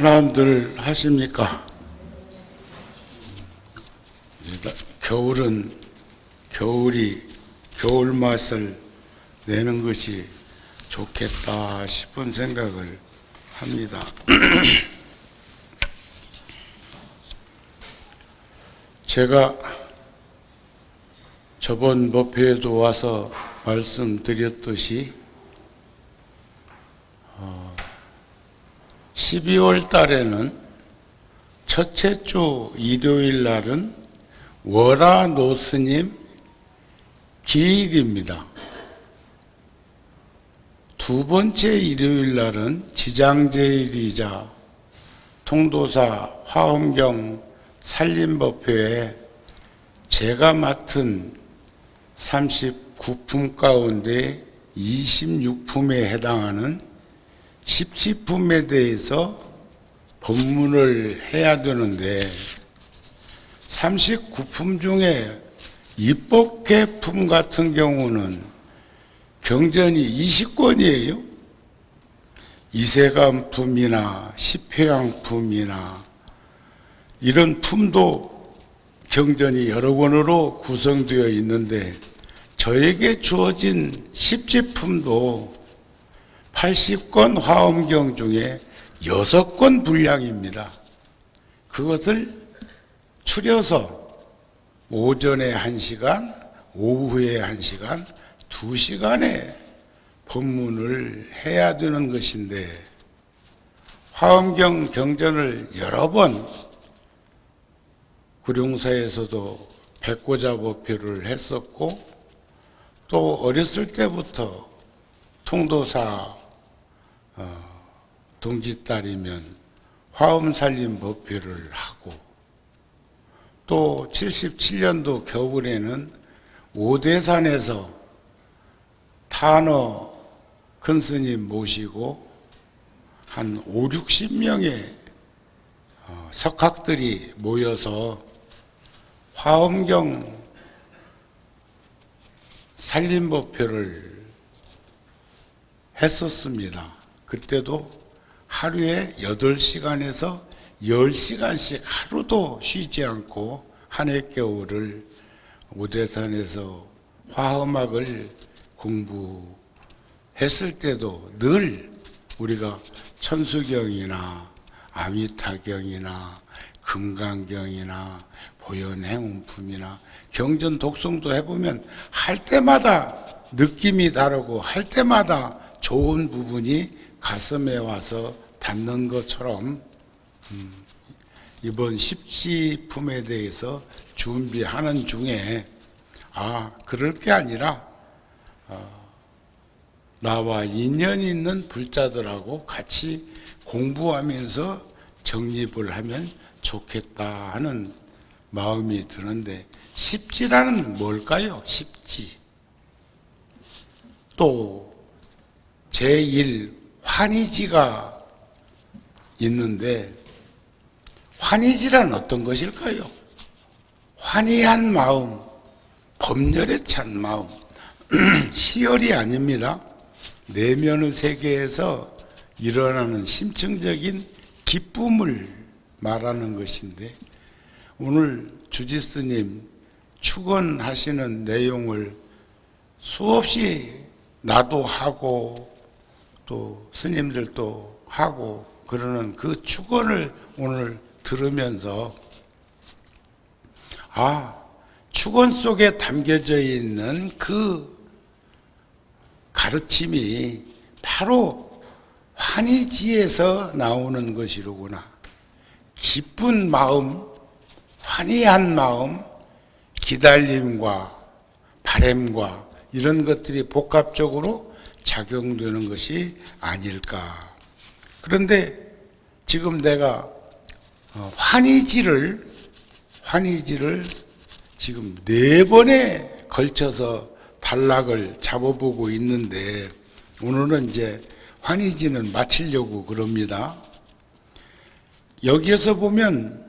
하나들 하십니까? 겨울은 겨울 맛을 내는 것이 좋겠다 싶은 생각을 합니다. 제가 저번 법회에도 와서 말씀드렸듯이 12월 달에는 첫째 주 일요일 날은 월화 노스님 기일입니다. 두 번째 일요일 날은 지장제일이자 통도사 화엄경 살림법회에 제가 맡은 39품 가운데 26품에 해당하는 17품에 대해서 법문을 해야 되는데 39품 중에 입법계품 같은 경우는 경전이 20권이에요. 이세간품이나 십회양품이나 이런 품도 경전이 여러 권으로 구성되어 있는데 저에게 주어진 십지품도 80권 화엄경 중에 6권 분량입니다. 그것을 추려서 오전에 1시간, 오후에 1시간, 2시간의 법문을 해야 되는 것인데 화엄경 경전을 여러 번 구룡사에서도 백고자 법회를 했었고 또 어렸을 때부터 통도사 동지딸이면 화엄살림 법회를 하고 또 77년도 겨울에는 오대산에서 탄어 큰 스님 모시고 한 5, 60명의 석학들이 모여서 화엄경 살림법회를 했었습니다. 그때도 하루에 8시간에서 10시간씩 하루도 쉬지 않고 한 해 겨울을 오대산에서 화엄학을 공부했을 때도 늘 우리가 천수경이나 아미타경이나 금강경이나 보현행운품이나 경전 독송도 해보면 할 때마다 느낌이 다르고 할 때마다 좋은 부분이 가슴에 와서 닿는 것처럼 이번 십지품에 대해서 준비하는 중에 그럴 게 아니라 나와 인연이 있는 불자들하고 같이 공부하면서 정립을 하면 좋겠다 하는 마음이 드는데 십지라는 뭘까요? 십지. 또 제1 환희지가 있는데 환희지란 어떤 것일까요? 환희한 마음, 법열에 찬 마음, 시열이 아닙니다. 내면의 세계에서 일어나는 심층적인 기쁨을 말하는 것인데 오늘 주지스님 축원하시는 내용을 수없이 나도 하고 또 스님들도 하고 그러는 그 축원을 오늘 들으면서 축원 속에 담겨져 있는 그 가르침이 바로 환희지에서 나오는 것이로구나. 기쁜 마음, 환희한 마음, 기다림과 바램과 이런 것들이 복합적으로 작용되는 것이 아닐까. 그런데 지금 내가 환희지를 지금 4번에 걸쳐서 단락을 잡아보고 있는데 오늘은 이제 환희지는 마치려고 그럽니다. 여기에서 보면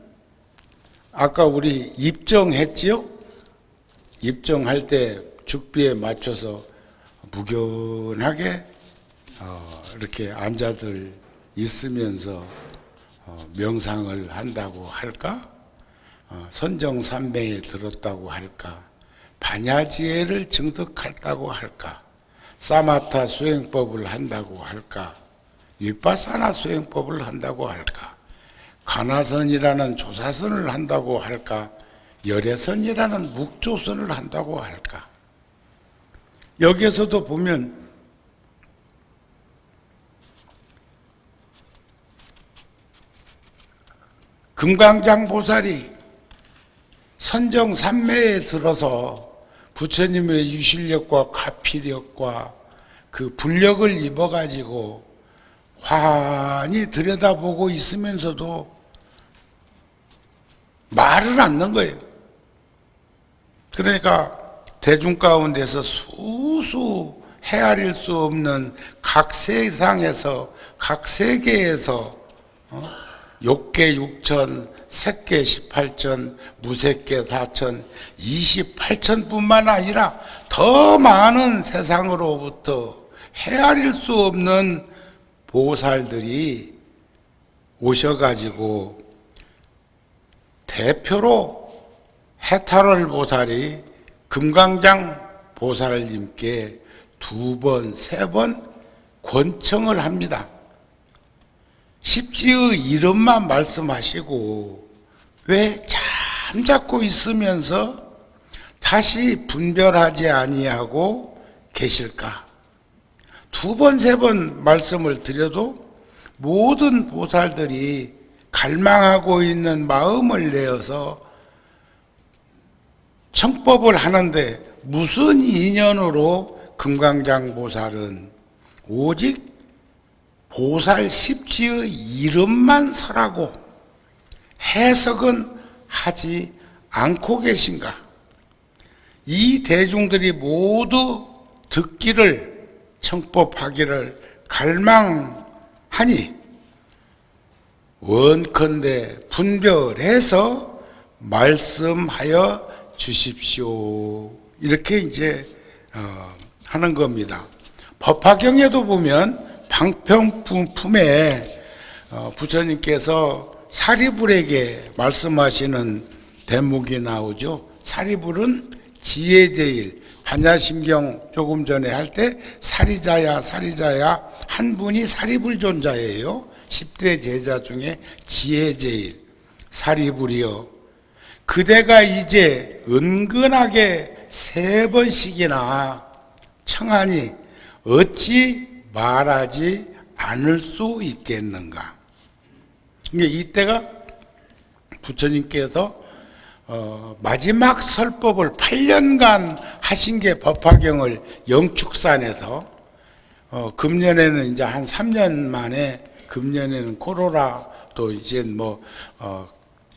아까 우리 입정했지요? 입정할 때 죽비에 맞춰서 무견하게 이렇게 앉아들 있으면서 명상을 한다고 할까? 선정산매에 들었다고 할까? 반야지혜를 증득했다고 할까? 사마타 수행법을 한다고 할까? 위파사나 수행법을 한다고 할까? 가나선이라는 조사선을 한다고 할까? 열애선이라는 묵조선을 한다고 할까? 여기에서도 보면 금강장 보살이 선정산매에 들어서 부처님의 유실력과 가피력과 그 불력을 입어가지고 환히 들여다보고 있으면서도 말을 않는 거예요. 그러니까 대중 가운데서 수수 헤아릴 수 없는 각 세상에서 각 세계에서 욕계 6천, 색계 18천, 무색계 4천, 28천뿐만 아니라 더 많은 세상으로부터 헤아릴 수 없는 보살들이 오셔가지고 대표로 해탈월 보살이 금강장 보살님께 2번, 3번 권청을 합니다. 십지의 이름만 말씀하시고 왜 잠자코 있으면서 다시 분별하지 아니하고 계실까? 2번, 3번 말씀을 드려도 모든 보살들이 갈망하고 있는 마음을 내어서 청법을 하는데 무슨 인연으로 금강장 보살은 오직 보살 십지의 이름만 설하고 해석은 하지 않고 계신가? 이 대중들이 모두 듣기를 청법하기를 갈망하니 원컨대 분별해서 말씀하여 주십시오. 이렇게 이제 하는 겁니다. 법화경에도 보면 방평품에 부처님께서 사리불에게 말씀하시는 대목이 나오죠. 사리불은 지혜제일, 반야심경 조금 전에 할 때 사리자야 한 분이 사리불존자예요. 10대 제자 중에 지혜제일 사리불이요. 그대가 이제 은근하게 3번씩이나 청하니 어찌 말하지 않을 수 있겠는가? 이때가 부처님께서 마지막 설법을 8년간 하신 게 법화경을 영축산에서 금년에는 이제 한 3년 만에 금년에는 코로나 또 이제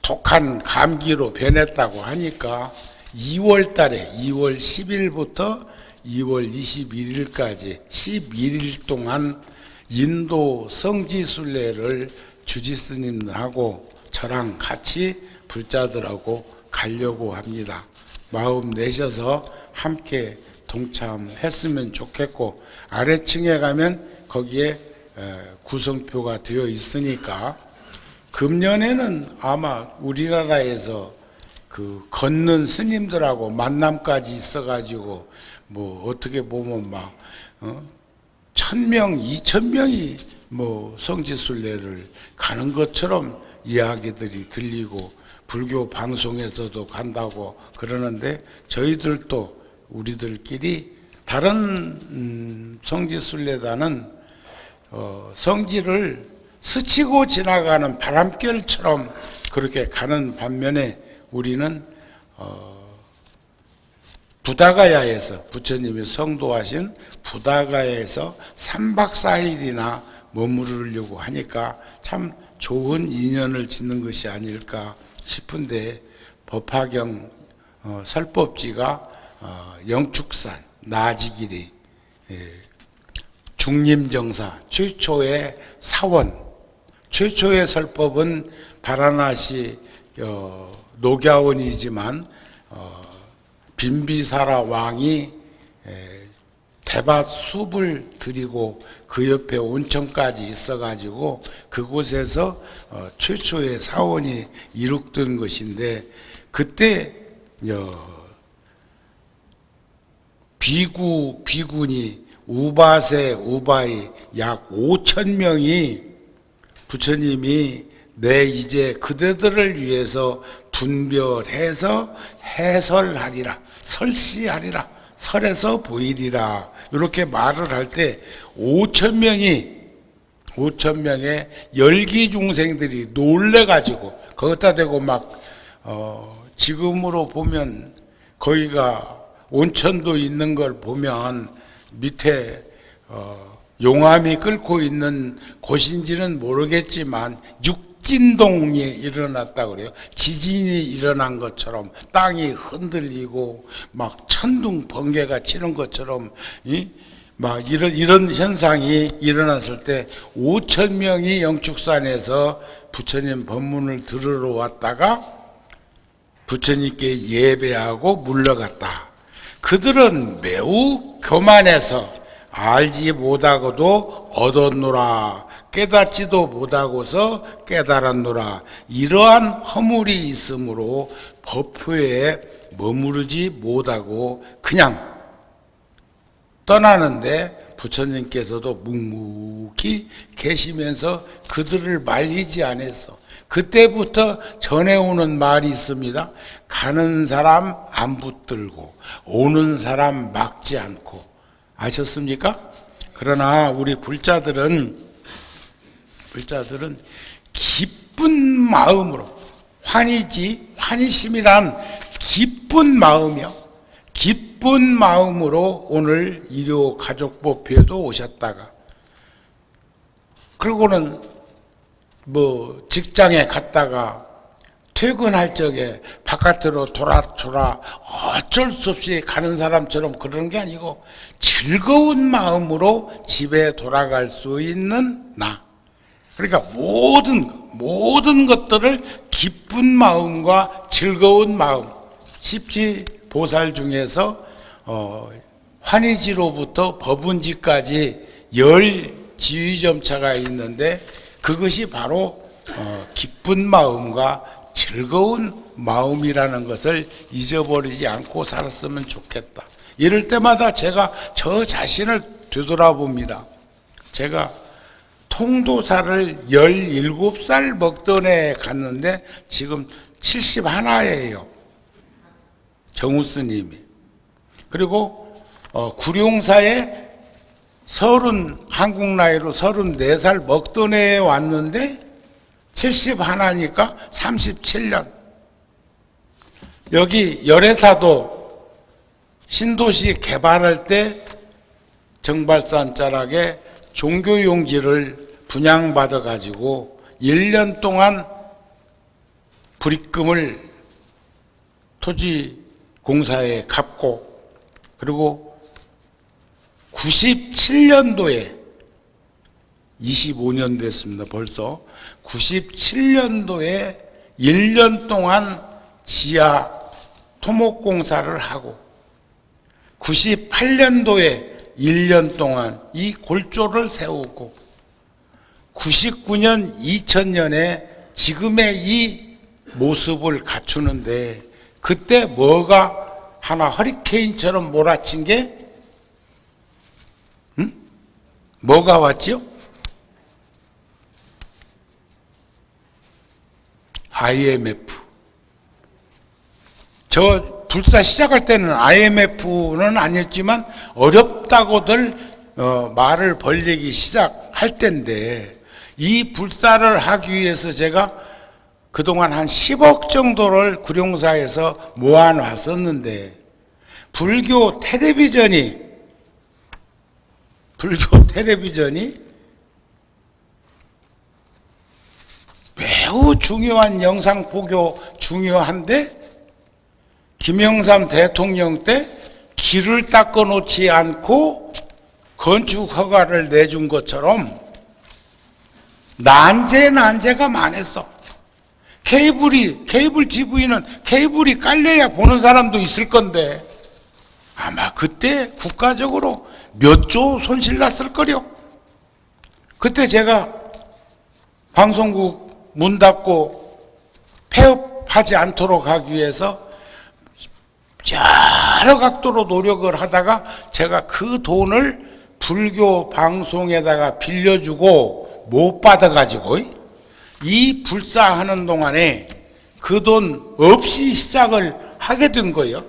독한 감기로 변했다고 하니까 2월 달에 2월 10일부터 2월 21일까지 11일 동안 인도 성지순례를 주지스님하고 저랑 같이 불자들하고 가려고 합니다. 마음 내셔서 함께 동참했으면 좋겠고 아래층에 가면 거기에 구성표가 되어 있으니까 금년에는 아마 우리나라에서 그 걷는 스님들하고 만남까지 있어가지고 어떻게 보면 1000명, 2000명이 성지순례를 가는 것처럼 이야기들이 들리고 불교 방송에서도 간다고 그러는데 저희들도 우리들끼리 다른 성지순례단은 성지를 스치고 지나가는 바람결처럼 그렇게 가는 반면에 우리는 부다가야에서 부처님이 성도하신 부다가야에서 3박 4일이나 머무르려고 하니까 참 좋은 인연을 짓는 것이 아닐까 싶은데 법화경 설법지가 영축산 나지길이 중림정사 최초의 사원, 최초의 설법은 바라나시 녹야원이지만 빈비사라 왕이 대밭숲을 들이고 그 옆에 온천까지 있어가지고 그곳에서 최초의 사원이 이룩된 것인데, 그때 비군이 우바이 약 5천 명이 부처님이 이제 그대들을 위해서 분별해서 해설하리라, 설시하리라, 설에서 보이리라, 이렇게 말을 할 때 5천 명의 열기 중생들이 놀래가지고 거기다 대고 막 지금으로 보면 거기가 온천도 있는 걸 보면 밑에 용암이 끓고 있는 곳인지는 모르겠지만 육진동이 일어났다 그래요. 지진이 일어난 것처럼 땅이 흔들리고 막 천둥 번개가 치는 것처럼 막 이런 현상이 일어났을 때 5천 명이 영축산에서 부처님 법문을 들으러 왔다가 부처님께 예배하고 물러갔다. 그들은 매우 교만해서 알지 못하고도 얻었노라, 깨닫지도 못하고서 깨달았노라, 이러한 허물이 있으므로 법회에 머무르지 못하고 그냥 떠나는데 부처님께서도 묵묵히 계시면서 그들을 말리지 않았어. 그때부터 전해오는 말이 있습니다. 가는 사람 안 붙들고 오는 사람 막지 않고. 아셨습니까? 그러나 우리 불자들은 기쁜 마음으로, 환희심이란 기쁜 마음이요, 기쁜 마음으로 오늘 일요 가족법회도 오셨다가, 그리고는 직장에 갔다가 퇴근할 적에 바깥으로 돌아줘라 어쩔 수 없이 가는 사람처럼 그러는 게 아니고 즐거운 마음으로 집에 돌아갈 수 있는 나. 그러니까 모든 것들을 기쁜 마음과 즐거운 마음, 십지보살 중에서 환희지로부터 법운지까지 10지위점차가 있는데 그것이 바로 기쁜 마음과 즐거운 마음이라는 것을 잊어버리지 않고 살았으면 좋겠다. 이럴 때마다 제가 저 자신을 되돌아봅니다. 제가 통도사를 17살 먹던 해에 갔는데 지금 71예요. 정우스님이. 그리고 구룡사에 한국 나이로 34살 먹던 해에 왔는데 71니까 37년. 여기 열애사도 신도시 개발할 때 정발산 자락에 종교용지를 분양받아 가지고 1년 동안 불입금을 토지공사에 갚고, 그리고 97년도에 25년 됐습니다. 벌써 97년도에 1년 동안 지하 토목공사를 하고 98년도에 1년 동안 이 골조를 세우고 99년 2000년에 지금의 이 모습을 갖추는데, 그때 뭐가 하나 허리케인처럼 몰아친 게 뭐가 왔죠? IMF. 저 불사 시작할 때는 IMF는 아니었지만 어렵다고들 말을 벌리기 시작할 때인데, 이 불사를 하기 위해서 제가 그동안 한 10억 정도를 구룡사에서 모아놨었는데, 불교 텔레비전이 매우 중요한 영상 보교 중요한데, 김영삼 대통령 때 길을 닦아 놓지 않고 건축 허가를 내준 것처럼 난제가 많았어. 케이블 TV는 케이블이 깔려야 보는 사람도 있을 건데, 아마 그때 국가적으로 몇 조 손실 났을 거려. 그때 제가 방송국 문 닫고 폐업하지 않도록 하기 위해서 여러 각도로 노력을 하다가 제가 그 돈을 불교 방송에다가 빌려주고 못 받아가지고 이 불사하는 동안에 그 돈 없이 시작을 하게 된 거예요.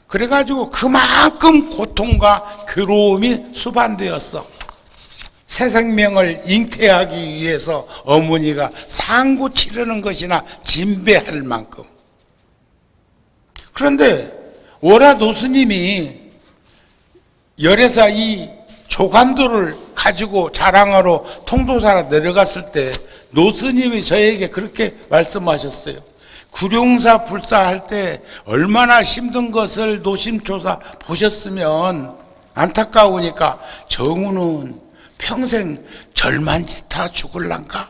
그래가지고 그만큼 고통과 괴로움이 수반되었어. 새 생명을 잉태하기 위해서 어머니가 상고 치르는 것이나 진배할 만큼. 그런데 오라 노스님이 열애사 이 조감도를 가지고 자랑하러 통도사로 내려갔을 때 노스님이 저에게 그렇게 말씀하셨어요. 구룡사 불사할 때 얼마나 힘든 것을 노심초사 보셨으면 안타까우니까 정우는 평생 절만 짓다 죽을란가?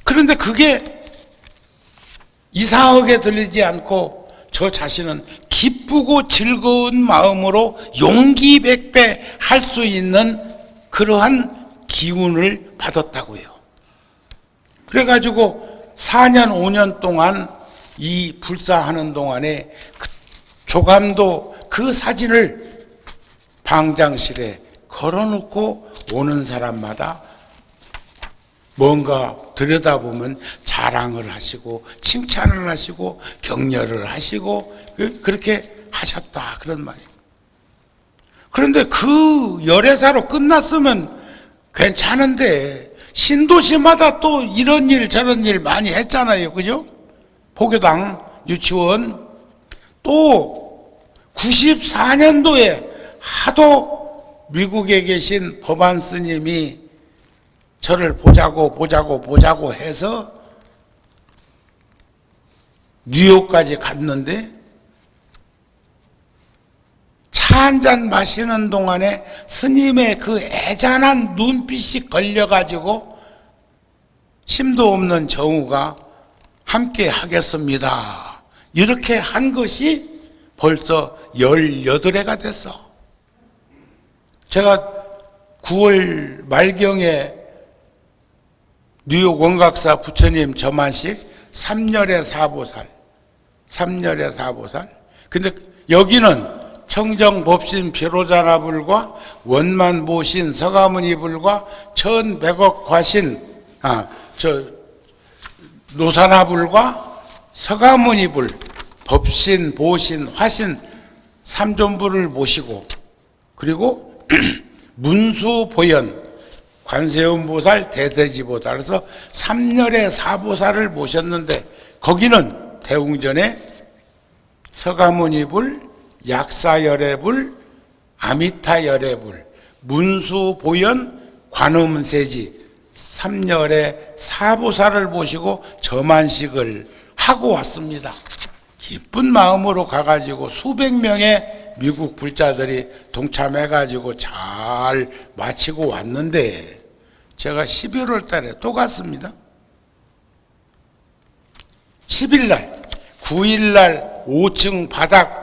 그런데 그게 이상하게 들리지 않고 저 자신은 기쁘고 즐거운 마음으로 용기 백배 할 수 있는 그러한 기운을 받았다고요. 그래가지고 4년 5년 동안 이 불사하는 동안에 그 조감도 그 사진을 방장실에 걸어놓고 오는 사람마다 뭔가 들여다보면 자랑을 하시고 칭찬을 하시고 격려를 하시고 그렇게 하셨다 그런 말이에요. 그런데 그 열애사로 끝났으면 괜찮은데 신도시마다 또 이런 일 저런 일 많이 했잖아요. 그죠? 포교당, 유치원. 또 94년도에 하도 미국에 계신 법안 스님이 저를 보자고 해서 뉴욕까지 갔는데 차 한잔 마시는 동안에 스님의 그 애잔한 눈빛이 걸려가지고 심도 없는 정우가 함께 하겠습니다. 이렇게 한 것이 벌써 18회가 됐어. 제가 9월 말경에 뉴욕 원각사 부처님 저만식 3열의 사보살. 근데 여기는 청정법신 비로자나불과 원만보신 서가모니불과 1100억 화신 노사나불과 서가모니불 법신, 보신, 화신 3존부를 모시고 그리고 문수보현 관세음보살, 대대지보살 그래서 3열의 사보살을 모셨는데 거기는 대웅전에 서가모니불, 약사열애불, 아미타열애불, 문수보현, 관음세지 3열의 사보살을 모시고 저만식을 하고 왔습니다. 기쁜 마음으로 가가지고 수백 명의 미국 불자들이 동참해가지고 잘 마치고 왔는데 제가 11월 달에 또 갔습니다. 10일 날, 9일 날 5층 바닥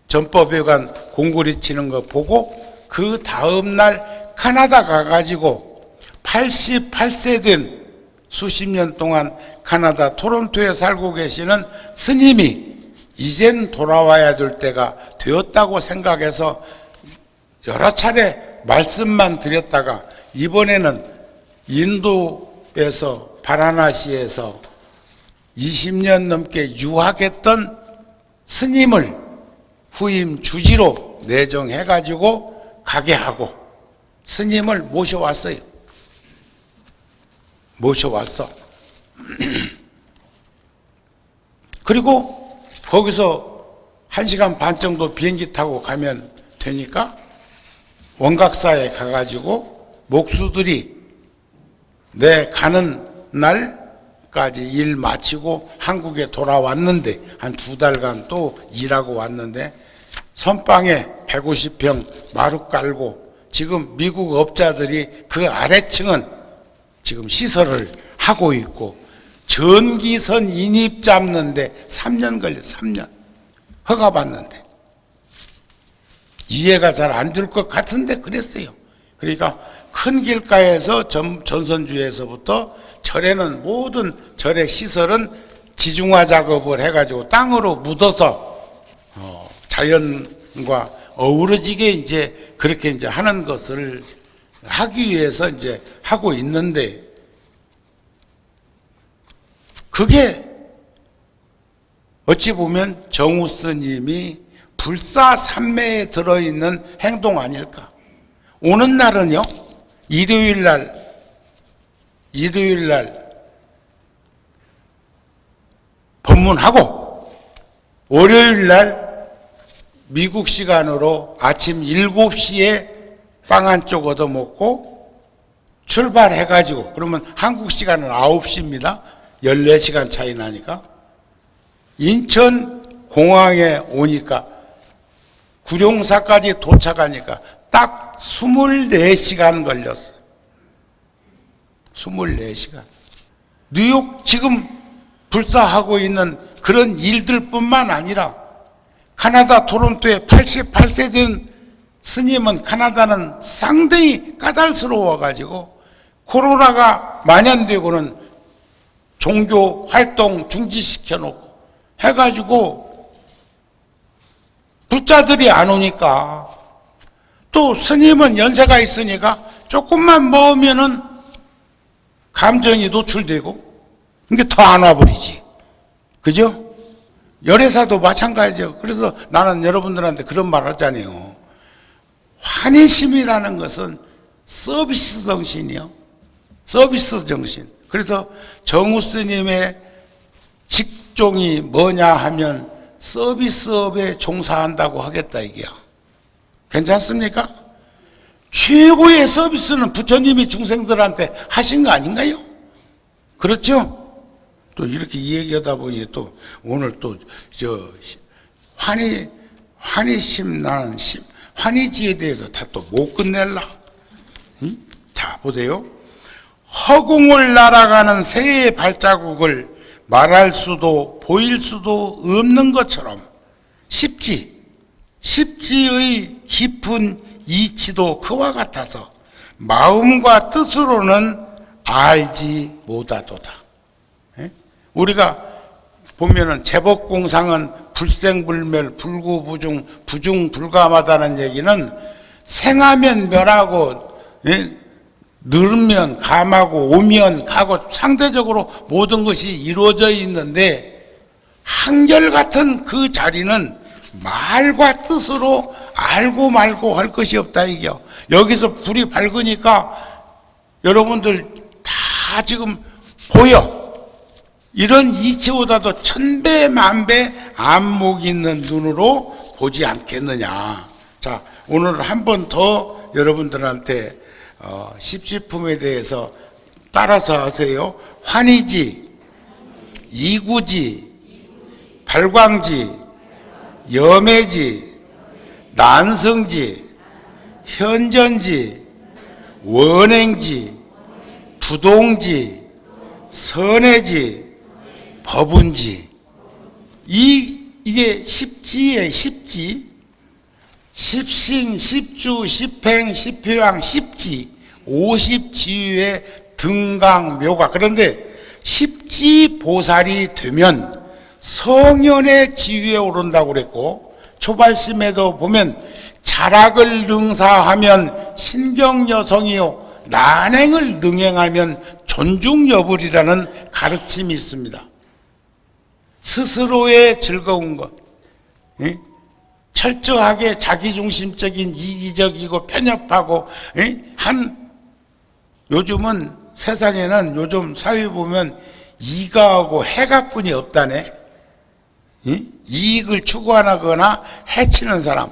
전법회관 공구리 치는 거 보고 그 다음 날 캐나다 가가지고 88세 된 수십 년 동안 캐나다 토론토에 살고 계시는 스님이 이젠 돌아와야 될 때가 되었다고 생각해서 여러 차례 말씀만 드렸다가 이번에는 인도에서 바라나시에서 20년 넘게 유학했던 스님을 후임 주지로 내정해가지고 가게 하고 스님을 모셔왔어요. 그리고 거기서 1시간 반 정도 비행기 타고 가면 되니까 원각사에 가가지고 목수들이 내 가는 날까지 일 마치고 한국에 돌아왔는데 한 2달간 또 일하고 왔는데 선방에 150평 마루 깔고 지금 미국 업자들이 그 아래층은 지금 시설을 하고 있고 전기선 인입 잡는데 3년 걸려 3년. 허가받는데 이해가 잘 안 될 것 같은데 그랬어요. 그러니까 큰 길가에서 전선주에서부터 절에는 모든 절의 시설은 지중화 작업을 해가지고 땅으로 묻어서 자연과 어우러지게 이제 그렇게 이제 하는 것을 하기 위해서 이제 하고 있는데, 그게 어찌 보면 정우 스님이 불사삼매에 들어있는 행동 아닐까. 오는 날은요, 일요일 날 법문하고 월요일 날 미국 시간으로 아침 7시에 빵 한 쪽 얻어먹고 출발해가지고, 그러면 한국 시간은 9시입니다. 14시간 차이 나니까 인천 공항에 오니까 구룡사까지 도착하니까 딱 24시간 걸렸어요. 24시간. 뉴욕 지금 불사하고 있는 그런 일들뿐만 아니라 카나다 토론토에 88세 된 스님은, 카나다는 상당히 까닭스러워가지고 코로나가 만연되고는 종교 활동 중지시켜 놓고 해가지고 불자들이 안 오니까, 또 스님은 연세가 있으니까 조금만 먹으면은 감정이 노출되고 이게 더 안 와버리지. 그죠? 열애사도 마찬가지죠. 그래서 나는 여러분들한테 그런 말 하잖아요. 환희심이라는 것은 서비스 정신이요. 서비스 정신. 그래서 정우 스님의 직종이 뭐냐 하면 서비스업에 종사한다고 하겠다 이게요. 괜찮습니까? 최고의 서비스는 부처님이 중생들한테 하신 거 아닌가요? 그렇죠? 또 이렇게 얘기하다 보니 또 오늘 또 환희심 나는 심, 환희지에 대해서 다 또 못 끝낼라. 응? 자, 보세요. 허공을 날아가는 새의 발자국을 말할 수도 보일 수도 없는 것처럼 십지의 깊은 이치도 그와 같아서 마음과 뜻으로는 알지 못하도다. 우리가 보면은 제법공상은 불생불멸, 불구부중, 부중불감하다는 얘기는 생하면 멸하고, 늙으면 감하고, 오면 가고, 상대적으로 모든 것이 이루어져 있는데, 한결같은 그 자리는 말과 뜻으로 알고 말고 할 것이 없다 이게요. 여기서 불이 밝으니까 여러분들 다 지금 보여. 이런 이치보다도 천배 만배 안목 있는 눈으로 보지 않겠느냐. 자, 오늘 한 번 더 여러분들한테 십지품에 대해서 따라서 하세요. 환희지, 이구지, 발광지, 염해지, 난성지, 현전지, 원행지, 부동지, 선해지, 법운지. 이게 십지에 십지, 십신, 십주, 십행, 십효양, 십지, 50지유의 등강, 묘가. 그런데 십지보살이 되면 성현의 지위에 오른다고 그랬고, 초발심에도 보면 자락을 능사하면 신경여성이요 난행을 능행하면 존중여불이라는 가르침이 있습니다. 스스로의 즐거운 것, 철저하게 자기중심적인 이기적이고 편협하고 요즘은 세상에는 요즘 사회 보면 이가하고 해가뿐이 없다네. 이익을 추구하거나 해치는 사람.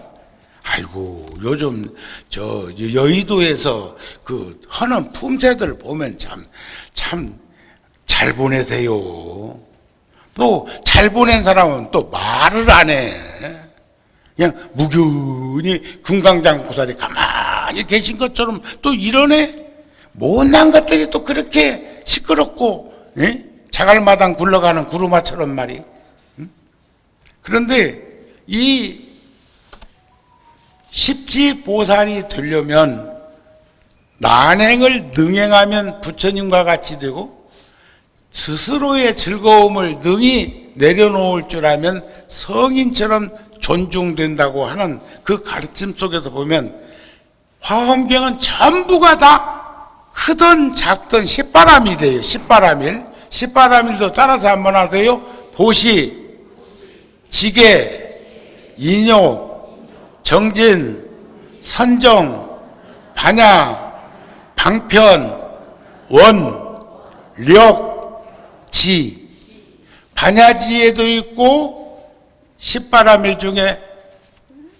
아이고, 요즘 여의도에서 그 하는 품새들 보면 참 잘 보내세요. 또 잘 보낸 사람은 또 말을 안 해. 그냥 무균히 금강장보살이 가만히 계신 것처럼 또 이러네. 못난 것들이 또 그렇게 시끄럽고 자갈마당 굴러가는 구루마처럼 말이. 그런데 이 십지보살이 되려면 난행을 능행하면 부처님과 같이 되고 스스로의 즐거움을 능히 내려놓을 줄 알면 성인처럼 존중된다고 하는 그 가르침 속에서 보면 화엄경은 전부가 다 크든 작든 십바람일이에요. 십바람일. 십바람일도 따라서 한번 하세요. 보시, 지계, 인욕, 정진, 선정, 반야, 방편, 원, 력, 지. 반야지에도 있고 십바람일 중에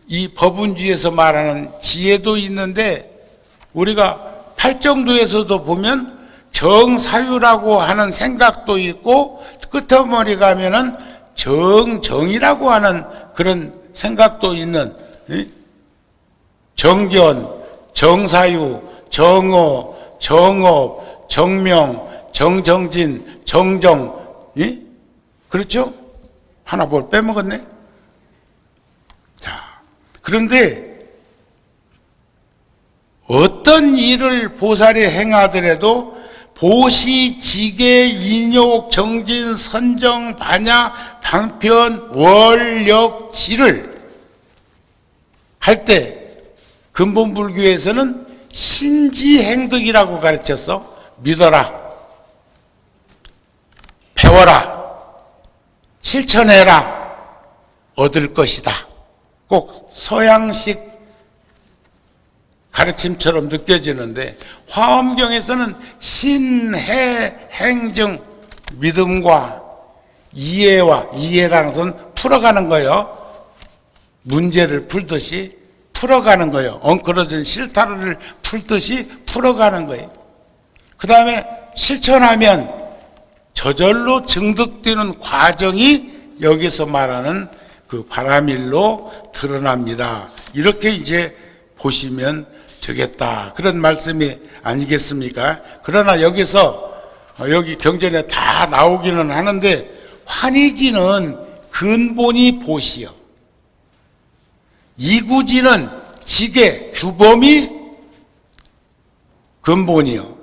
이 법운지에서 말하는 지혜도 있는데 우리가 팔정도에서도 보면 정사유라고 하는 생각도 있고 끝머리 가면은 정정이라고 하는 그런 생각도 있는 정견, 정사유, 정어, 정업, 정명, 정정진, 정정, 그렇죠? 하나 뭘 빼먹었네? 자, 그런데 어떤 일을 보살이 행하더라도 보시, 지계, 인욕, 정진, 선정, 반야, 방편, 월, 력, 지를 할 때 근본불교에서는 신지행득이라고 가르쳤어. 믿어라, 배워라, 실천해라, 얻을 것이다. 꼭 서양식 가르침처럼 느껴지는데 화엄경에서는 신해 행증, 믿음과 이해라는 것은 풀어가는 거예요. 문제를 풀듯이 풀어가는 거예요. 엉클어진 실타래를 풀듯이 풀어가는 거예요. 그 다음에 실천하면 저절로 증득되는 과정이 여기서 말하는 그 바람일로 드러납니다. 이렇게 이제 보시면 되겠다. 그런 말씀이 아니겠습니까? 그러나 여기서 여기 경전에 다 나오기는 하는데 환희지는 근본이 보시요. 이구지는 지계, 규범이 근본이요.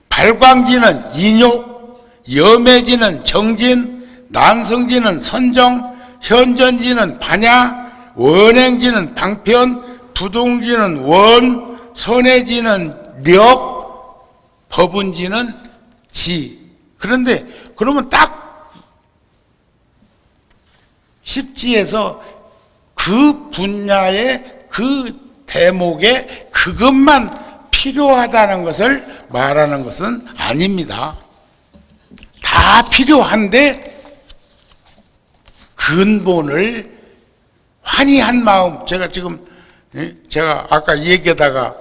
발광지는 인욕, 염해지는 정진, 난성지는 선정, 현전지는 반야, 원행지는 방편, 부동지는 원, 선해지는 력, 법운지는 지. 그런데 그러면 딱 십지에서 그 분야의 그 대목에 그것만 필요하다는 것을 말하는 것은 아닙니다. 다 필요한데 근본을 환희한 마음, 제가 아까 얘기하다가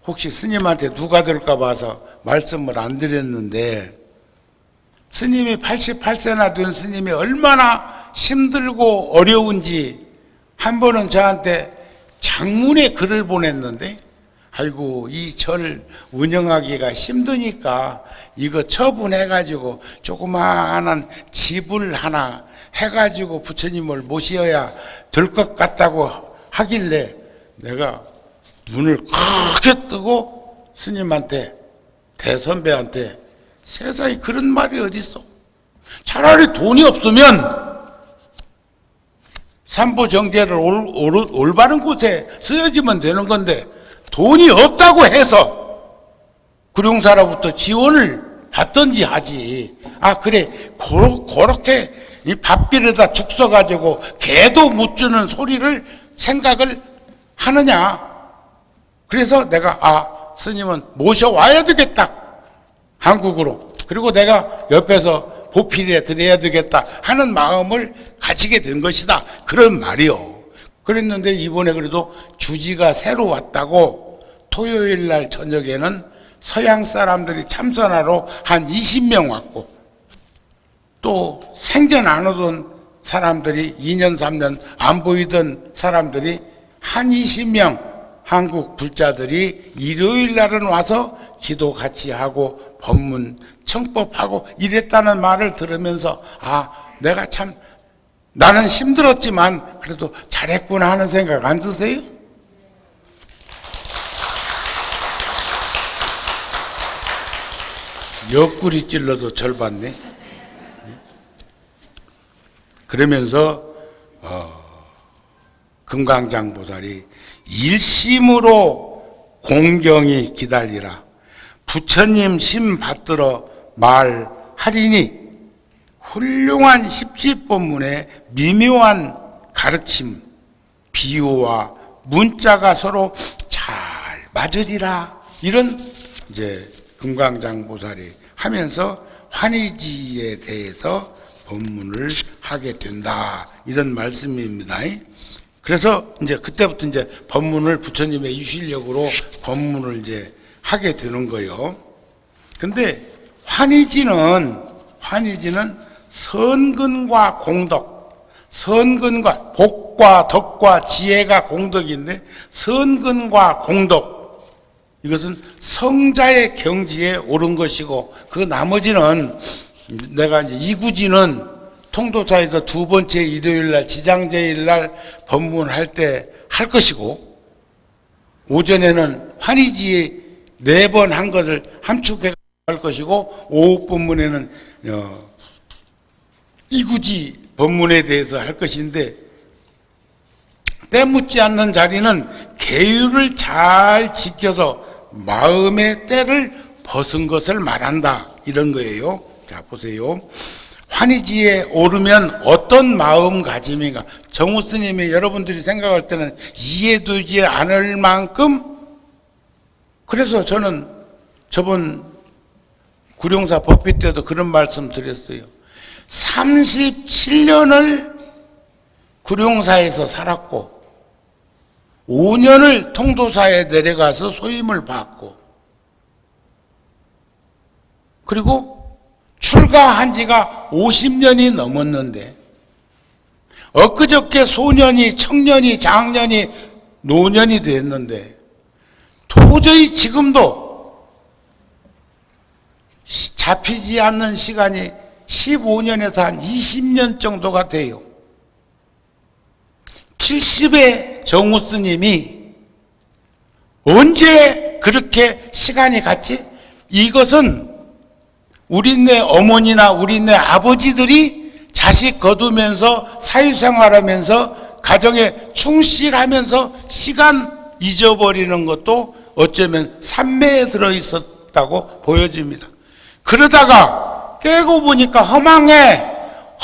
혹시 스님한테 누가 될까 봐서 말씀을 안 드렸는데 스님이 88세나 된 스님이 얼마나 힘들고 어려운지 한 번은 저한테 장문의 글을 보냈는데 아이고 이 절 운영하기가 힘드니까 이거 처분해가지고 조그마한 집을 하나 해가지고 부처님을 모셔야 될 것 같다고 하길래 내가 눈을 크게 뜨고 스님한테 대선배한테 세상에 그런 말이 어딨어. 차라리 돈이 없으면 삼부정제를 올바른 곳에 쓰여지면 되는 건데 돈이 없다고 해서 구룡사로부터 지원을 받든지 하지. 아 그래 그렇게 이 밥비에다 죽 써가지고 개도 못 주는 소리를 생각을 하느냐. 그래서 내가 스님은 모셔와야 되겠다 한국으로. 그리고 내가 옆에서 보필해 드려야 되겠다 하는 마음을 가지게 된 것이다. 그런 말이요. 그랬는데 이번에 그래도 주지가 새로 왔다고 토요일 날 저녁에는 서양 사람들이 참선하러 한 20명 왔고 또 생전 안 오던 사람들이 2년 3년 안 보이던 사람들이 한 20명 한국 불자들이 일요일 날은 와서 기도 같이 하고 법문 청법하고 이랬다는 말을 들으면서 내가 참 나는 힘들었지만 그래도 잘했구나 하는 생각 안 드세요? 옆구리 찔러도 절 받네. 그러면서 금강장보살이 일심으로 공경이 기다리라. 부처님 심 받들어 말하리니 훌륭한 십지법문의 미묘한 가르침, 비유와 문자가 서로 잘 맞으리라. 이런 이제 금강장보살이 하면서 환희지에 대해서 법문을 하게 된다. 이런 말씀입니다. 그래서 이제 그때부터 이제 법문을 부처님의 유실력으로 법문을 이제 하게 되는 거예요. 근데 환희지는 선근과 공덕, 선근과 복과 덕과 지혜가 공덕인데 선근과 공덕, 이것은 성자의 경지에 오른 것이고 그 나머지는 내가 이제 이구지는 통도사에서 두 번째 일요일날 지장제일날 법문할 때 할 것이고 오전에는 환희지 4번 한 것을 함축해 할 것이고 오후 법문에는 이구지 법문에 대해서 할 것인데 때묻지 않는 자리는 계율을 잘 지켜서 마음의 때를 벗은 것을 말한다. 이런 거예요. 자, 보세요. 환희지에 오르면 어떤 마음가짐인가? 정우 스님이 여러분들이 생각할 때는 이해되지 않을 만큼, 그래서 저는 저번 구룡사 법회 때도 그런 말씀 드렸어요. 37년을 구룡사에서 살았고 5년을 통도사에 내려가서 소임을 받고 그리고 출가한 지가 50년이 넘었는데 엊그저께 소년이 청년이 장년이 노년이 됐는데 도저히 지금도 잡히지 않는 시간이 15년에서 한 20년 정도가 돼요. 70의 정우 스님이 언제 그렇게 시간이 갔지? 이것은 우리네 어머니나 우리네 아버지들이 자식 거두면서 사회생활하면서 가정에 충실하면서 시간 잊어버리는 것도 어쩌면 산매에 들어있었다고 보여집니다. 그러다가 깨고 보니까 허망해,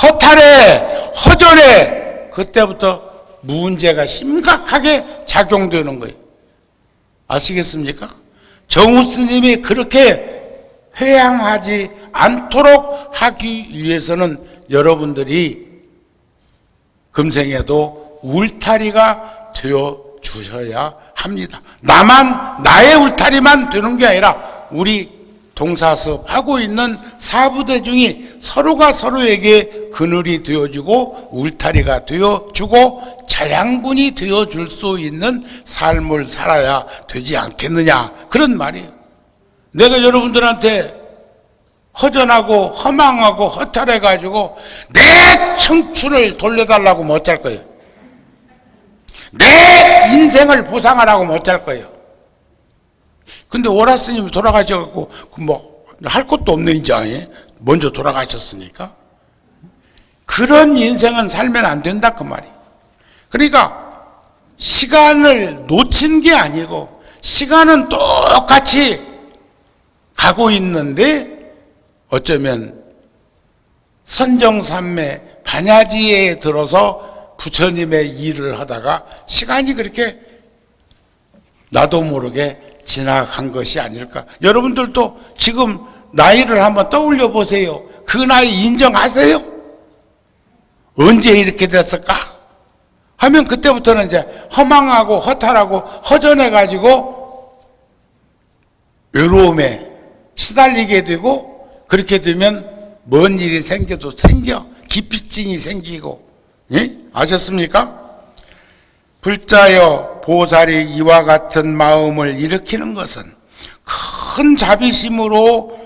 허탈해, 허전해. 그때부터 문제가 심각하게 작용되는 거예요. 아시겠습니까? 정우 스님이 그렇게 회양하지 않도록 하기 위해서는 여러분들이 금생에도 울타리가 되어 주셔야 합니다. 나의 울타리만 되는 게 아니라 우리 동사섭 하고 있는 사부대중이 서로가 서로에게 그늘이 되어주고 울타리가 되어주고 자양분이 되어줄 수 있는 삶을 살아야 되지 않겠느냐, 그런 말이에요. 내가 여러분들한테 허전하고 허망하고 허탈해가지고 내 청춘을 돌려달라고 못 할 거예요. 내 인생을 보상하라고 못 할 거예요. 근데 오라 스님이 돌아가셔갖고 뭐 할 것도 없네 이제. 먼저 돌아가셨으니까. 그런 인생은 살면 안 된다 그 말이에요. 그러니까 시간을 놓친 게 아니고 시간은 똑같이 가고 있는데 어쩌면 선정산매 반야지에 들어서 부처님의 일을 하다가 시간이 그렇게 나도 모르게 지나간 것이 아닐까. 여러분들도 지금 나이를 한번 떠올려 보세요. 그 나이 인정하세요? 언제 이렇게 됐을까? 하면 그때부터는 이제 허망하고 허탈하고 허전해가지고 외로움에 시달리게 되고, 그렇게 되면 뭔 일이 생겨도 기피증이 생기고, 예? 아셨습니까? 불자여 보살이 이와 같은 마음을 일으키는 것은 큰 자비심으로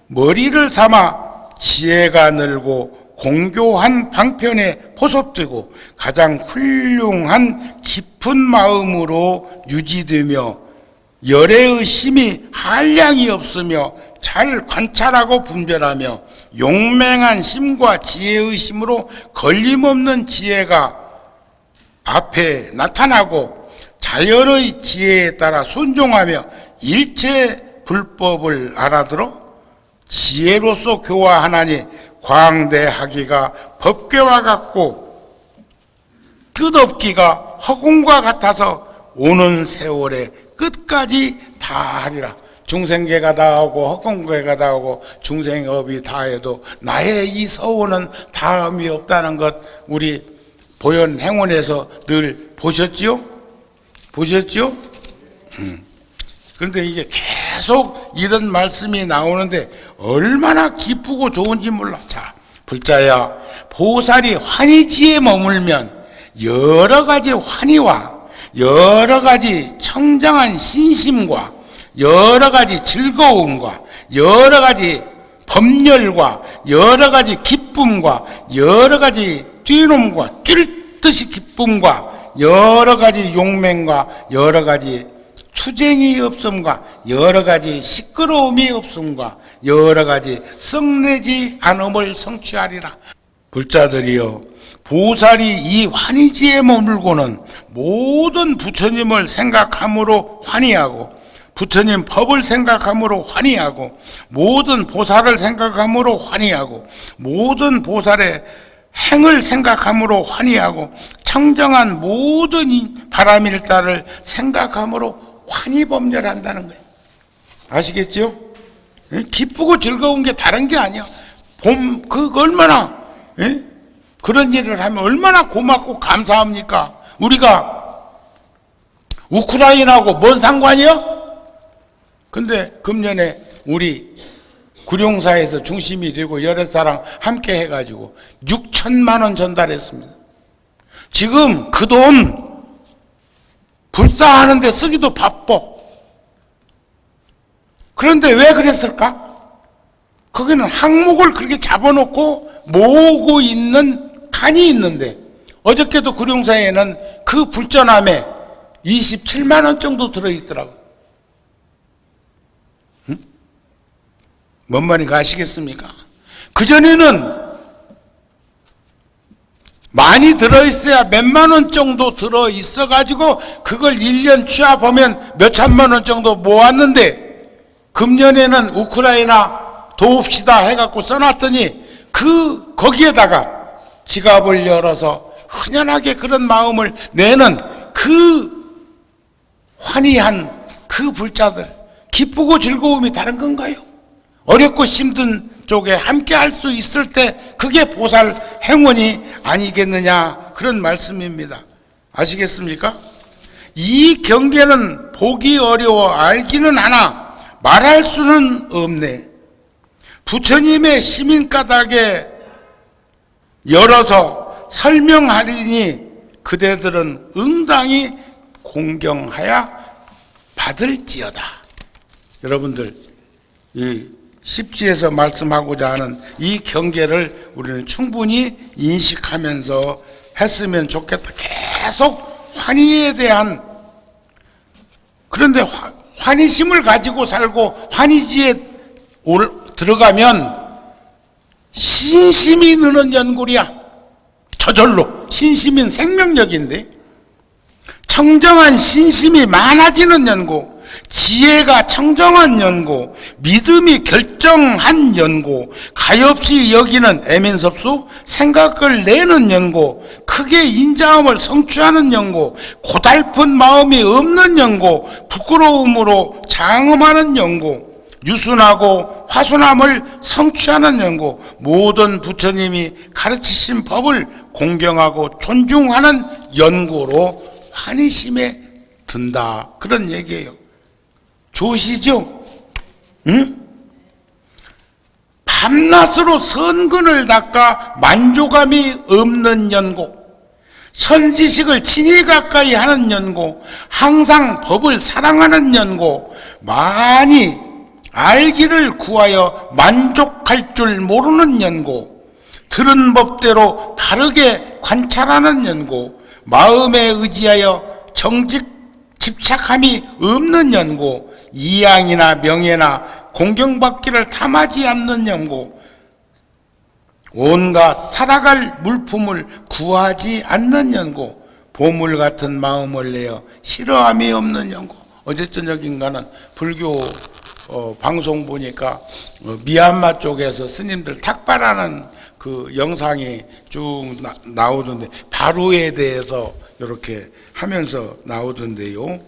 머리를 삼아 지혜가 늘고 공교한 방편에 포섭되고 가장 훌륭한 깊은 마음으로 유지되며 열애의 심이 한량이 없으며 잘 관찰하고 분별하며 용맹한 심과 지혜의 심으로 걸림없는 지혜가 앞에 나타나고 자연의 지혜에 따라 순종하며 일체 불법을 알아들어 지혜로서 교화하나니 광대하기가 법궤와 같고 끝없기가 허공과 같아서 오는 세월에 끝까지 다하리라. 중생계가 다하고 허공계가 다하고 중생업이 다해도 나의 이 서원은 다음이 없다는 것 우리 보현 행원에서 늘 보셨지요? 보셨지요? 그런데 이게 계속 이런 말씀이 나오는데 얼마나 기쁘고 좋은지 몰라. 자, 불자야, 보살이 환희지에 머물면 여러 가지 환희와 여러 가지 청정한 신심과 여러 가지 즐거움과 여러 가지 법열과 여러 가지 기쁨과 여러 가지 뛰놈과 뛸 듯이 기쁨과 여러 가지 용맹과 여러 가지 투쟁이 없음과 여러 가지 시끄러움이 없음과 여러 가지 썩내지 않음을 성취하리라. 불자들이여, 보살이 이 환희지에 머물고는 모든 부처님을 생각함으로 환희하고 부처님 법을 생각함으로 환희하고 모든 보살을 생각함으로 환희하고 모든 보살의 행을 생각함으로 환희하고 청정한 모든 바람일다를 생각함으로 환희법렬한다는 거예요. 아시겠죠? 기쁘고 즐거운 게 다른 게 아니야. 얼마나 그런 일을 하면 얼마나 고맙고 감사합니까? 우리가 우크라이나하고 뭔 상관이요? 근데 금년에 우리 구룡사에서 중심이 되고 여러 사람 함께 해가지고 6천만 원 전달했습니다. 지금 그 돈 불사하는 데 쓰기도 바빠. 그런데 왜 그랬을까? 거기는 항목을 그렇게 잡아놓고 모으고 있는 칸이 있는데 어저께도 구룡사에는 그 불전함에 27만 원 정도 들어있더라고요. 뭔 말인가 아시겠습니까? 그전에는 많이 들어있어야 몇만 원 정도 들어있어가지고 그걸 1년 취합하면 몇천만 원 정도 모았는데 금년에는 우크라이나 도웁시다 해갖고 써놨더니 거기에다가 지갑을 열어서 흔연하게 그런 마음을 내는 그 환희한 그 불자들, 기쁘고 즐거움이 다른 건가요? 어렵고 힘든 쪽에 함께 할 수 있을 때 그게 보살 행운이 아니겠느냐, 그런 말씀입니다. 아시겠습니까? 이 경계는 보기 어려워 알기는 하나 말할 수는 없네. 부처님의 시민가닥에 열어서 설명하리니 그대들은 응당히 공경하여 받을지어다. 여러분들, 이 십지에서 말씀하고자 하는 이 경계를 우리는 충분히 인식하면서 했으면 좋겠다. 계속 환희에 대한, 그런데 환희심을 가지고 살고 환희지에 들어가면 신심이 느는 연골이야. 저절로. 신심은 생명력인데 청정한 신심이 많아지는 연고, 지혜가 청정한 연고, 믿음이 결정한 연고, 가엾이 여기는 애민섭수, 생각을 내는 연고, 크게 인자함을 성취하는 연고, 고달픈 마음이 없는 연고, 부끄러움으로 장엄하는 연고, 유순하고 화순함을 성취하는 연고, 모든 부처님이 가르치신 법을 공경하고 존중하는 연고로 환희심에 든다, 그런 얘기예요. 좋으시죠? 응? 밤낮으로 선근을 닦아 만족감이 없는 연고, 선지식을 친히 가까이 하는 연고, 항상 법을 사랑하는 연고, 많이 알기를 구하여 만족할 줄 모르는 연고, 들은 법대로 바르게 관찰하는 연고, 마음에 의지하여 정직 집착함이 없는 연고, 이양이나 명예나 공경받기를 탐하지 않는 연고, 온갖 살아갈 물품을 구하지 않는 연고, 보물 같은 마음을 내어 싫어함이 없는 연고. 어제 저녁인가는 불교 방송 보니까 미얀마 쪽에서 스님들 탁발하는 그 영상이 쭉 나오던데, 바루에 대해서 이렇게 하면서 나오던데요.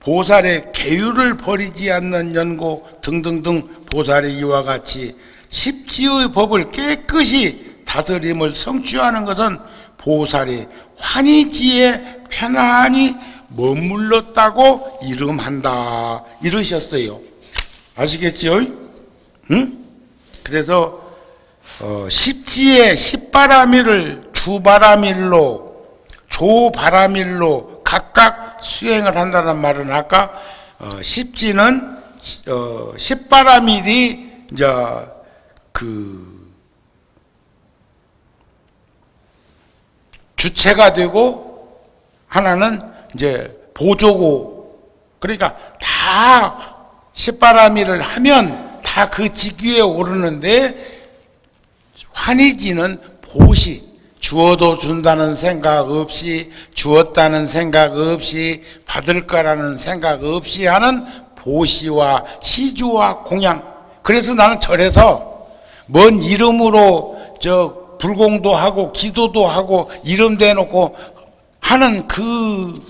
보살의 계율을 버리지 않는 연고 등등등, 보살의 이와 같이 십지의 법을 깨끗이 다스림을 성취하는 것은 보살이 환희지에 편안히 머물렀다고 이름한다, 이러셨어요. 아시겠지요? 응? 그래서 십지에 십바라밀을 주바라밀로 조바라밀로 각각 수행을 한다는 말은, 아까 십지는 십바라밀이 이제 주체가 되고, 하나는 이제 보조고, 그러니까 다 십바라밀을 하면 다 그 직위에 오르는데, 환희지는 보시, 주어도 준다는 생각 없이, 주었다는 생각 없이, 받을 거라는 생각 없이 하는 보시와 시주와 공양. 그래서 나는 절에서 뭔 이름으로 불공도 하고 기도도 하고 이름 대놓고 하는 그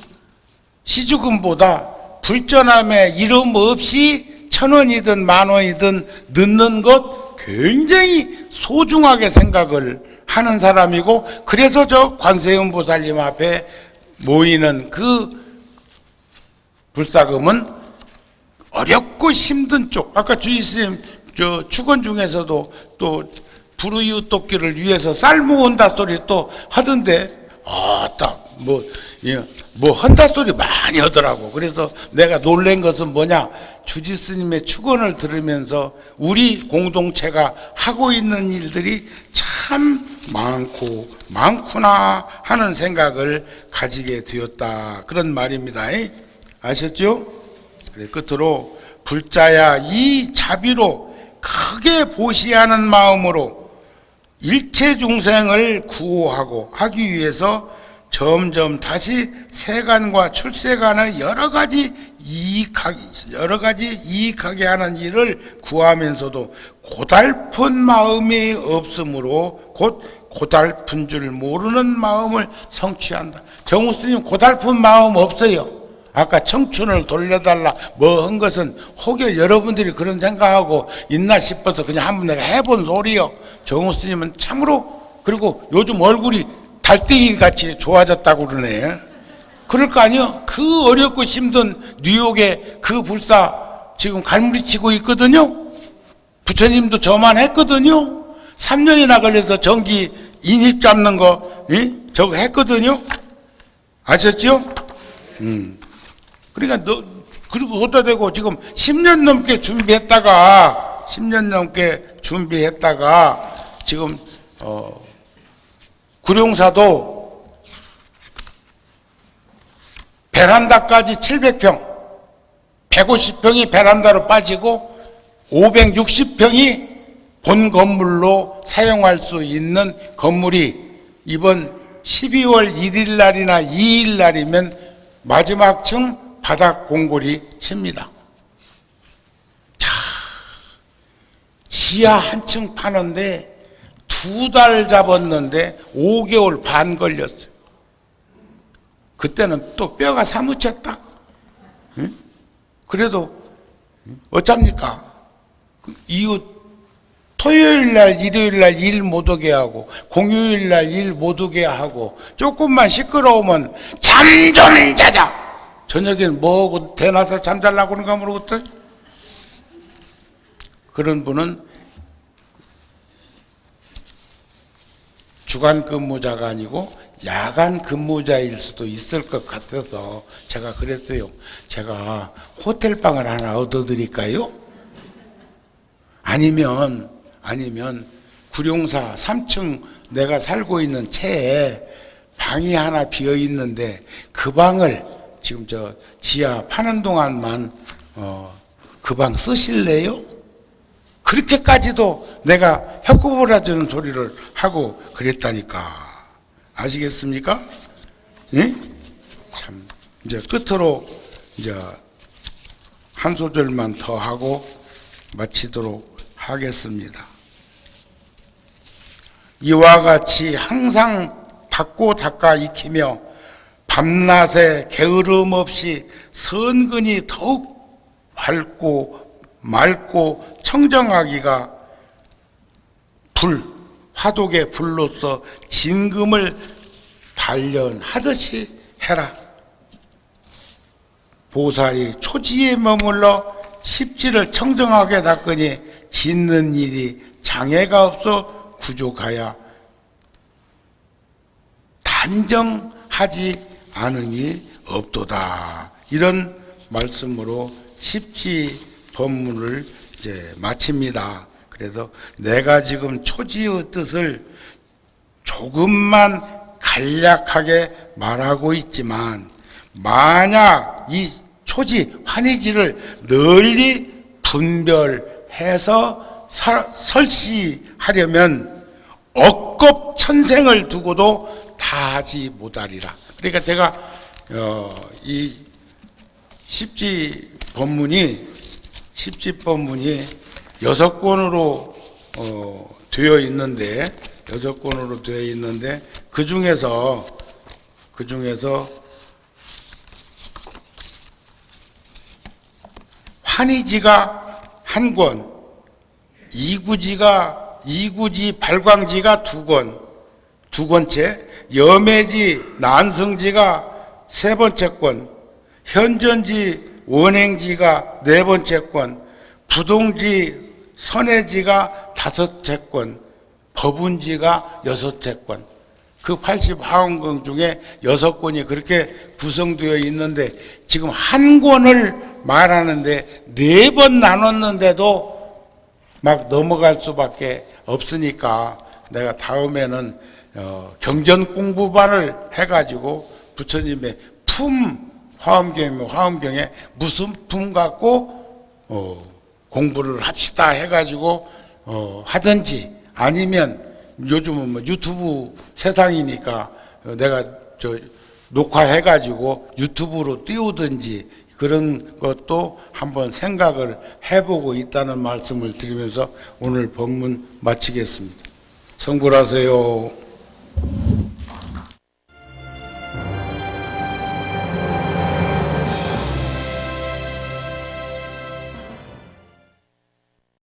시주금보다 불전함에 이름 없이 1,000원이든 10,000원이든 넣는 것 굉장히 소중하게 생각을 하는 사람이고, 그래서 저 관세음보살님 앞에 모이는 그 불사금은 어렵고 힘든 쪽, 아까 주의스님 저 축원 중에서도 또 불우이웃 돕기를 위해서 쌀 모은다 소리 또 하던데, 뭐 헌다 소리 많이 하더라고. 그래서 내가 놀란 것은 뭐냐, 주지스님의 축원을 들으면서 우리 공동체가 하고 있는 일들이 참 많구나 하는 생각을 가지게 되었다, 그런 말입니다. 아셨죠? 그래, 끝으로 불자야 이 자비로 크게 보시하는 마음으로 일체 중생을 구호하고 하기 위해서 점점 다시 세간과 출세간의 여러 가지 이익하게 하는 일을 구하면서도 고달픈 마음이 없으므로 곧 고달픈 줄 모르는 마음을 성취한다. 정우스님 고달픈 마음 없어요. 아까 청춘을 돌려달라 뭐 한 것은 혹여 여러분들이 그런 생각하고 있나 싶어서 그냥 한번 내가 해본 소리요. 정우스님은 참으로, 그리고 요즘 얼굴이 달팽이 같이 좋아졌다고 그러네. 그럴 거 아니요? 그 어렵고 힘든 뉴욕에 그 불사 지금 갈무리치고 있거든요. 부처님도 저만 했거든요. 3년이나 걸려서 전기 인입 잡는 거 저거 했거든요. 아셨죠? 그러니까 그리고 어디다 대고 지금 10년 넘게 준비했다가 지금 구룡사도 베란다까지 700평, 150평이 베란다로 빠지고 560평이 본 건물로 사용할 수 있는 건물이 이번 12월 1일 날이나 2일 날이면 마지막 층 바닥 공골이 칩니다. 자, 지하 한 층 파는데 2달 잡았는데 5개월 반 걸렸어요. 그때는 또 뼈가 사무쳤다. 응? 그래도 어쩝니까? 이웃 토요일날 일요일날 일 못 오게 하고 공휴일날 일 못 오게 하고 조금만 시끄러우면 잠 좀 자자. 저녁에는 뭐하고 대낮에 잠잘라고 그런가 모르겠다. 그런 분은 주간 근무자가 아니고 야간 근무자일 수도 있을 것 같아서 제가 그랬어요. 제가 호텔방을 하나 얻어드릴까요? 아니면 구룡사 3층 내가 살고 있는 채에 방이 하나 비어 있는데 그 방을 지금 저 지하 파는 동안만 그 방 쓰실래요? 그렇게까지도 내가 협곡을 하자는 소리를 하고 그랬다니까. 아시겠습니까? 예? 참, 이제 끝으로 이제 한 소절만 더 하고 마치도록 하겠습니다. 이와 같이 항상 닦고 닦아 익히며 밤낮에 게으름 없이 선근이 더욱 밝고 맑고 청정하기가 화독의 불로서 진금을 단련하듯이 해라. 보살이 초지에 머물러 십지를 청정하게 닦으니 짓는 일이 장애가 없어 구족하여 단정하지 않으니 없도다. 이런 말씀으로 십지 법문을 이제 마칩니다. 그래서 내가 지금 초지의 뜻을 조금만 간략하게 말하고 있지만 만약 이 초지 환희지를 널리 분별해서 설시하려면 억겁천생을 두고도 다 하지 못하리라. 그러니까 제가 이 십지 법문이 6권으로 되어 있는데 그 중에서 환희지가 한 권, 이구지 발광지가 두 번째, 염해지 난성지가 세 번째 권, 현전지 원행지가 네 번째 권, 부동지 선해지가 다섯째 권, 법운지가 여섯째 권. 그 80화원경 중에 6권이 그렇게 구성되어 있는데 지금 한 권을 말하는데 4번 나눴는데도 막 넘어갈 수밖에 없으니까 내가 다음에는 경전 공부반을 해가지고 부처님의 화엄경에 무슨 품 갖고 공부를 합시다 해가지고 하든지 아니면 요즘은 뭐 유튜브 세상이니까 내가 녹화해가지고 유튜브로 띄우든지 그런 것도 한번 생각을 해보고 있다는 말씀을 드리면서 오늘 법문 마치겠습니다. 성불하세요.